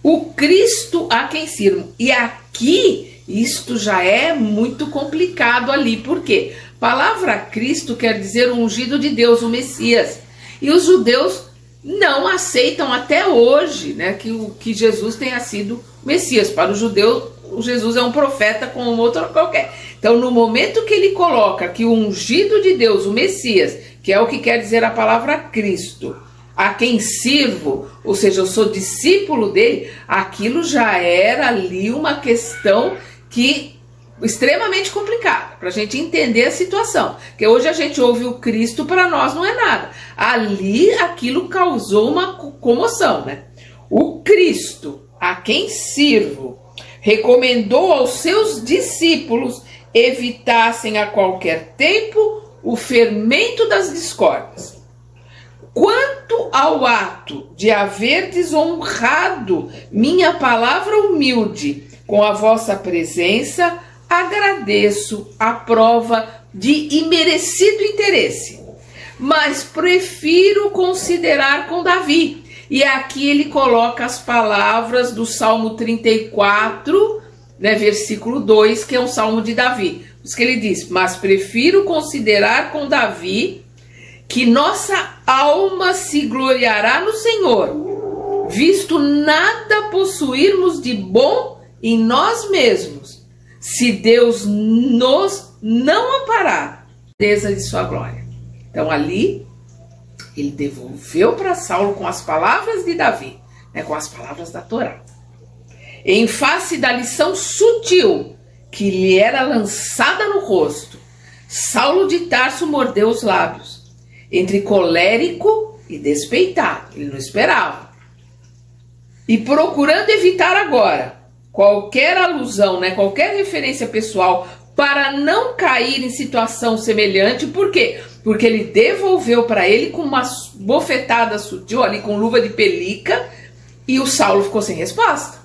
O Cristo a quem sirvo. E aqui, isto já é muito complicado ali. Por quê? Palavra Cristo quer dizer o ungido de Deus, o Messias. E os judeus não aceitam até hoje, que Jesus tenha sido Messias. Para o judeu, o Jesus é um profeta como outro qualquer. Então, no momento que ele coloca que o ungido de Deus, o Messias, que é o que quer dizer a palavra Cristo, a quem sirvo, ou seja, eu sou discípulo dele, aquilo já era ali uma questão extremamente complicada para a gente entender a situação. Porque hoje a gente ouve o Cristo, para nós não é nada. Ali aquilo causou uma comoção, O Cristo, a quem sirvo, recomendou aos seus discípulos evitassem a qualquer tempo o fermento das discórdias. Quanto ao ato de haver desonrado minha palavra humilde com a vossa presença, agradeço a prova de imerecido interesse, mas prefiro considerar com Davi. E aqui ele coloca as palavras do Salmo 34, né, versículo 2, que é um salmo de Davi. Por isso que ele diz, mas prefiro considerar com Davi que nossa alma se gloriará no Senhor, visto nada possuirmos de bom em nós mesmos, se Deus nos não amparar, de sua glória. Então ali, ele devolveu para Saulo com as palavras de Davi, né, com as palavras da Torá. Em face da lição sutil que lhe era lançada no rosto, Saulo de Tarso mordeu os lábios, entre colérico e despeitado, ele não esperava. E procurando evitar agora qualquer alusão, né, qualquer referência pessoal, para não cair em situação semelhante. Por quê? Porque ele devolveu para ele com uma bofetada sutil, ali com luva de pelica, e o Saulo ficou sem resposta.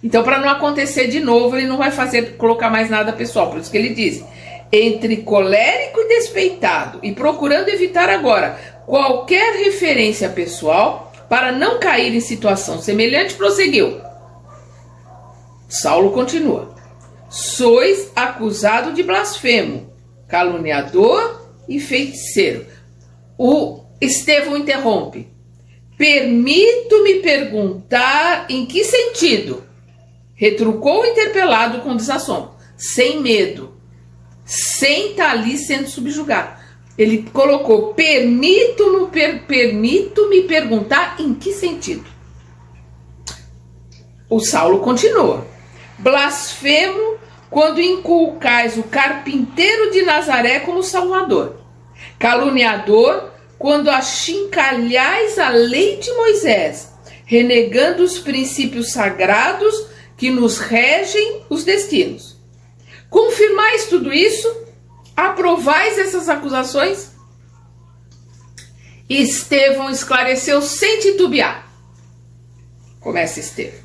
Então, para não acontecer de novo, ele não vai colocar mais nada pessoal. Por isso que ele diz, entre colérico e despeitado, e procurando evitar agora qualquer referência pessoal, para não cair em situação semelhante, prosseguiu. Saulo continua. Sois acusado de blasfemo, caluniador e feiticeiro. O Estevão interrompe. Permito-me perguntar em que sentido? Retrucou o interpelado com desassombro. Sem medo, sem estar ali sendo subjugado. Ele colocou, permito-me perguntar em que sentido? O Saulo continua. Blasfemo quando inculcais o carpinteiro de Nazaré como Salvador. Caluniador quando achincalhais a lei de Moisés, renegando os princípios sagrados que nos regem os destinos. Confirmais tudo isso? Aprovais essas acusações? Estevão esclareceu sem titubear. Começa Estevão.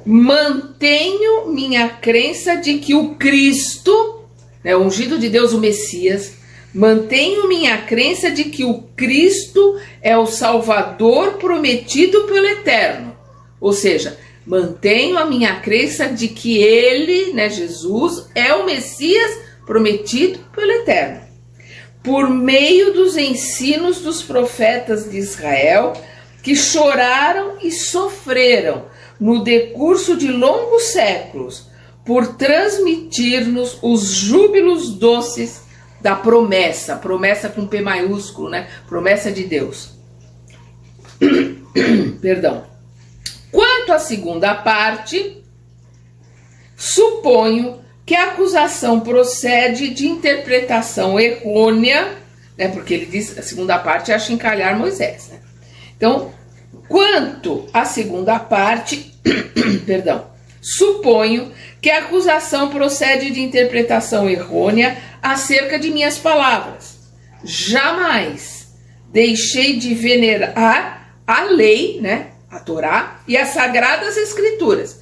Mantenho minha crença de que o Cristo, né, o ungido de Deus, o Messias, mantenho minha crença de que o Cristo é o Salvador prometido pelo Eterno. Ou seja, mantenho a minha crença de que ele, né, Jesus, é o Messias prometido pelo Eterno. Por meio dos ensinos dos profetas de Israel, que choraram e sofreram no decurso de longos séculos, por transmitir-nos os júbilos doces da promessa, promessa com P maiúsculo, né? Promessa de Deus. Perdão. Quanto à segunda parte, suponho que a acusação procede de interpretação errônea, né? Porque ele diz, a segunda parte é achincalhar Moisés, né? Então, quanto à segunda parte, perdão, suponho que a acusação procede de interpretação errônea acerca de minhas palavras. Jamais deixei de venerar a lei, né, a Torá, e as Sagradas Escrituras.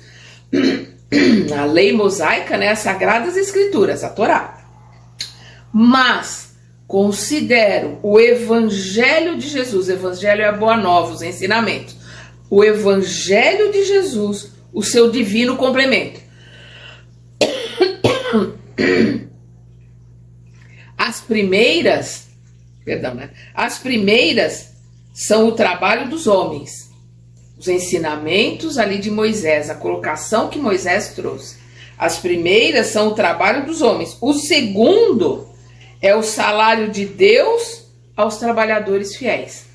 A lei mosaica, né, as Sagradas Escrituras, a Torá. Mas considero o Evangelho de Jesus, o Evangelho é a boa nova, os ensinamentos. O Evangelho de Jesus, o seu divino complemento. As primeiras são o trabalho dos homens, os ensinamentos ali de Moisés, a colocação que Moisés trouxe. As primeiras são o trabalho dos homens. O segundo é o salário de Deus aos trabalhadores fiéis.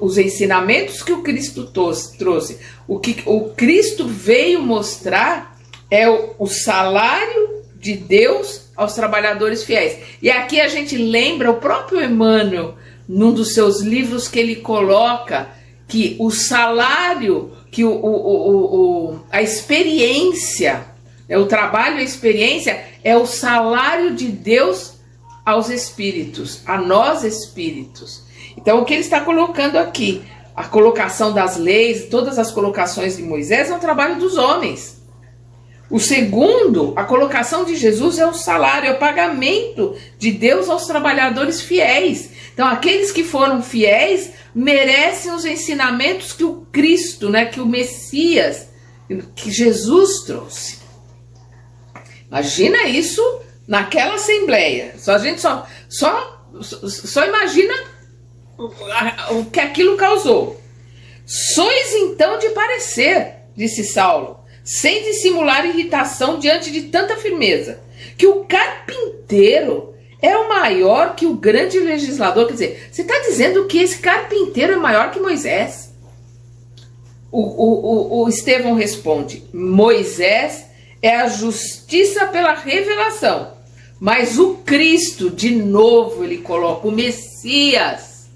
Os ensinamentos que o Cristo trouxe, o que o Cristo veio mostrar é o salário de Deus aos trabalhadores fiéis. E aqui a gente lembra o próprio Emmanuel, num dos seus livros, que ele coloca que o salário, que a experiência, o trabalho e a experiência é o salário de Deus aos espíritos, a nós espíritos. Então o que ele está colocando aqui, a colocação das leis, todas as colocações de Moisés é um trabalho dos homens. O segundo, a colocação de Jesus é o salário, é o pagamento de Deus aos trabalhadores fiéis. Então aqueles que foram fiéis merecem os ensinamentos que o Cristo, que o Messias, que Jesus trouxe. Imagina isso naquela assembleia. A gente só imagina o que aquilo causou. Sois então de parecer, disse Saulo, sem dissimular irritação diante de tanta firmeza, que o carpinteiro é o maior que o grande legislador. Quer dizer, você está dizendo que esse carpinteiro é maior que Moisés? O Estevão responde: Moisés é a justiça pela revelação, mas o Cristo, de novo ele coloca, o Messias,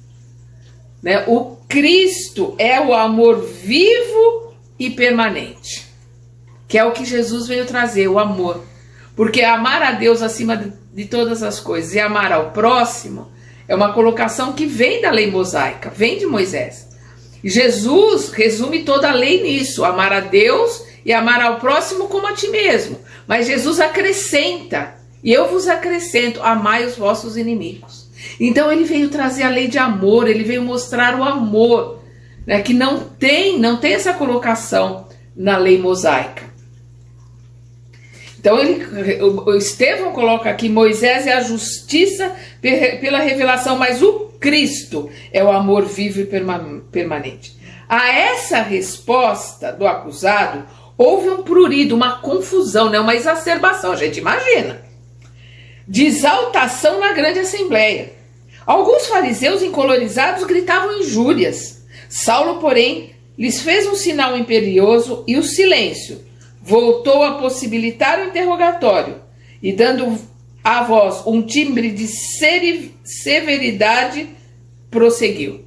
o Cristo é o amor vivo e permanente, que é o que Jesus veio trazer, o amor. Porque amar a Deus acima de todas as coisas e amar ao próximo é uma colocação que vem da lei mosaica, vem de Moisés. E Jesus resume toda a lei nisso, amar a Deus e amar ao próximo como a ti mesmo. Mas Jesus acrescenta, e eu vos acrescento, amai os vossos inimigos. Então ele veio trazer a lei de amor, ele veio mostrar o amor, que não tem essa colocação na lei mosaica. Então o Estevão coloca aqui, Moisés é a justiça pela revelação, mas o Cristo é o amor vivo e permanente. A essa resposta do acusado, houve um prurido, uma confusão, uma exacerbação, a gente imagina, de exaltação na grande assembleia. Alguns fariseus encolorizados gritavam injúrias. Saulo, porém, lhes fez um sinal imperioso e o silêncio voltou a possibilitar o interrogatório, e dando à voz um timbre de severidade, prosseguiu: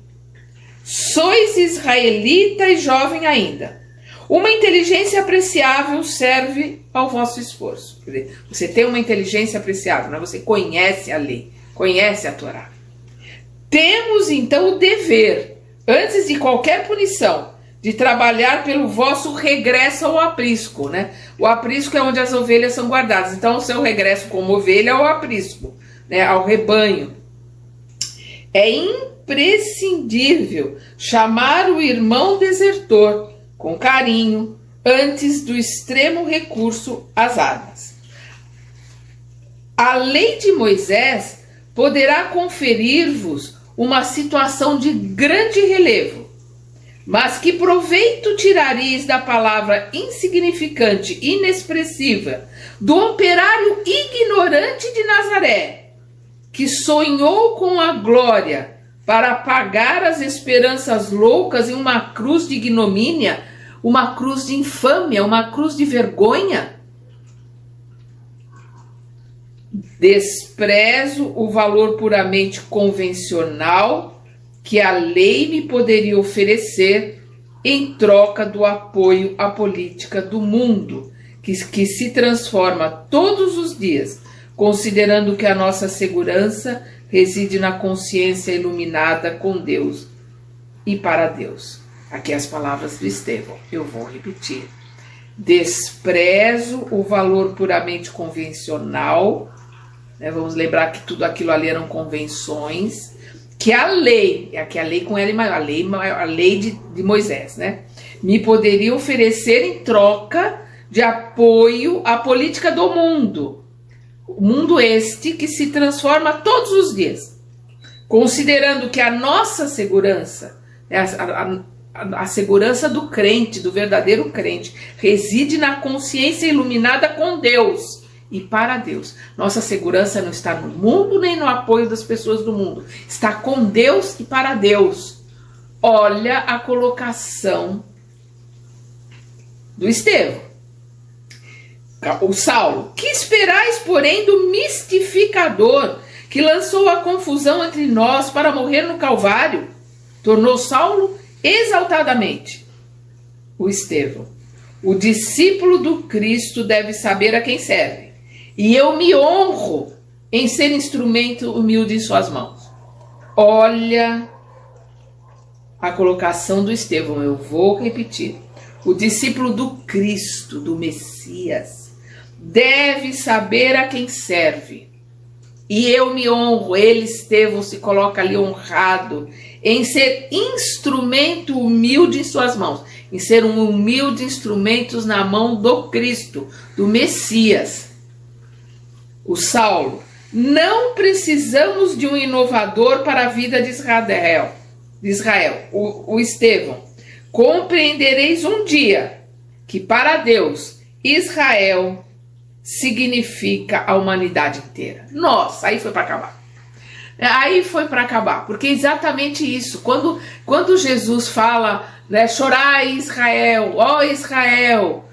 Sois israelita e jovem ainda. Uma inteligência apreciável serve ao vosso esforço. Quer dizer, você tem uma inteligência apreciável, você conhece a lei, conhece a Torá. Temos então o dever, antes de qualquer punição, de trabalhar pelo vosso regresso ao aprisco, O aprisco é onde as ovelhas são guardadas. Então, o seu regresso como ovelha é o aprisco, ao rebanho. É imprescindível chamar o irmão desertor com carinho antes do extremo recurso às armas. A lei de Moisés poderá conferir-vos uma situação de grande relevo, mas que proveito tirareis da palavra insignificante, inexpressiva, do operário ignorante de Nazaré, que sonhou com a glória para apagar as esperanças loucas em uma cruz de ignomínia, uma cruz de infâmia, uma cruz de vergonha? Desprezo o valor puramente convencional que a lei me poderia oferecer em troca do apoio à política do mundo, que se transforma todos os dias, considerando que a nossa segurança reside na consciência iluminada com Deus e para Deus. Aqui as palavras do Estevão, eu vou repetir. Desprezo o valor puramente convencional, vamos lembrar que tudo aquilo ali eram convenções, que a lei, aqui a lei com L maior, a lei de Moisés, me poderia oferecer em troca de apoio à política do mundo. O mundo este que se transforma todos os dias. Considerando que a nossa segurança, a segurança do crente, do verdadeiro crente, reside na consciência iluminada com Deus e para Deus. Nossa segurança não está no mundo nem no apoio das pessoas do mundo. Está com Deus e para Deus. Olha a colocação do Estevão. O Saulo. Que esperais, porém, do mistificador que lançou a confusão entre nós para morrer no Calvário? Tornou Saulo exaltadamente o Estevão. O discípulo do Cristo deve saber a quem serve. E eu me honro em ser instrumento humilde em suas mãos. Olha a colocação do Estevão, eu vou repetir. O discípulo do Cristo, do Messias, deve saber a quem serve. E eu me honro, ele, Estevão, se coloca ali honrado em ser instrumento humilde em suas mãos, em ser um humilde instrumento na mão do Cristo, do Messias. O Saulo, não precisamos de um inovador para a vida de Israel. O Estevão, compreendereis um dia que para Deus, Israel significa a humanidade inteira. Nossa, aí foi para acabar. Aí foi para acabar, porque é exatamente isso. Quando Jesus fala, né, chorai Israel, ó Israel.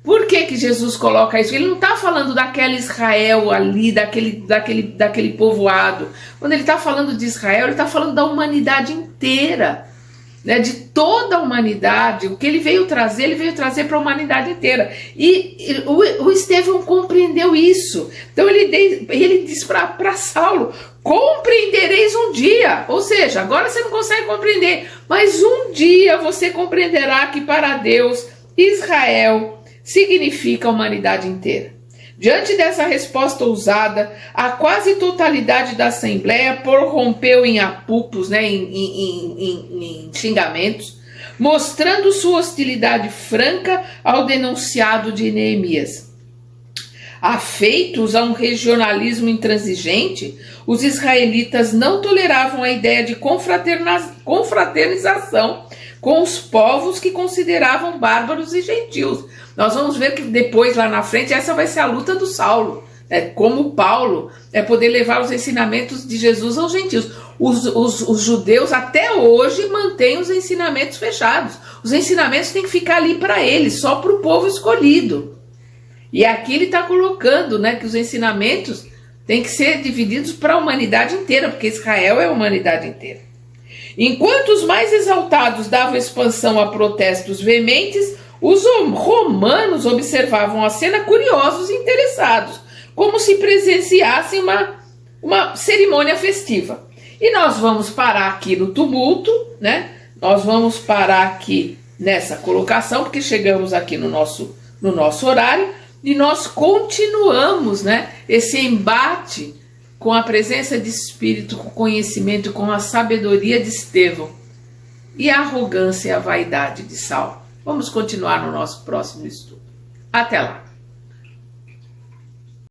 Por que Jesus coloca isso? Ele não está falando daquela Israel ali, daquele povoado. Quando ele está falando de Israel, ele está falando da humanidade inteira, né, de toda a humanidade. O que ele veio trazer para a humanidade inteira. E o Estevão compreendeu isso. Então ele diz para Saulo, compreendereis um dia. Ou seja, agora você não consegue compreender, mas um dia você compreenderá que para Deus, Israel significa a humanidade inteira. Diante dessa resposta ousada, a quase totalidade da Assembleia prorrompeu em apupos, né, em xingamentos, mostrando sua hostilidade franca ao denunciado de Neemias. Afeitos a um regionalismo intransigente, os israelitas não toleravam a ideia de confraternização com os povos que consideravam bárbaros e gentios. Nós vamos ver que depois, lá na frente, essa vai ser a luta do Saulo. Como Paulo, poder levar os ensinamentos de Jesus aos gentios. Os judeus até hoje mantêm os ensinamentos fechados. Os ensinamentos têm que ficar ali para eles, só para o povo escolhido. E aqui ele está colocando, né, que os ensinamentos têm que ser divididos para a humanidade inteira, porque Israel é a humanidade inteira. Enquanto os mais exaltados davam expansão a protestos veementes, os romanos observavam a cena curiosos e interessados, como se presenciassem uma cerimônia festiva. E nós vamos parar aqui no tumulto, né? Nós vamos parar aqui nessa colocação, porque chegamos aqui no nosso horário, e nós continuamos, né, esse embate com a presença de Espírito, com o conhecimento, com a sabedoria de Estevão e a arrogância e a vaidade de Saulo. Vamos continuar no nosso próximo estudo. Até lá!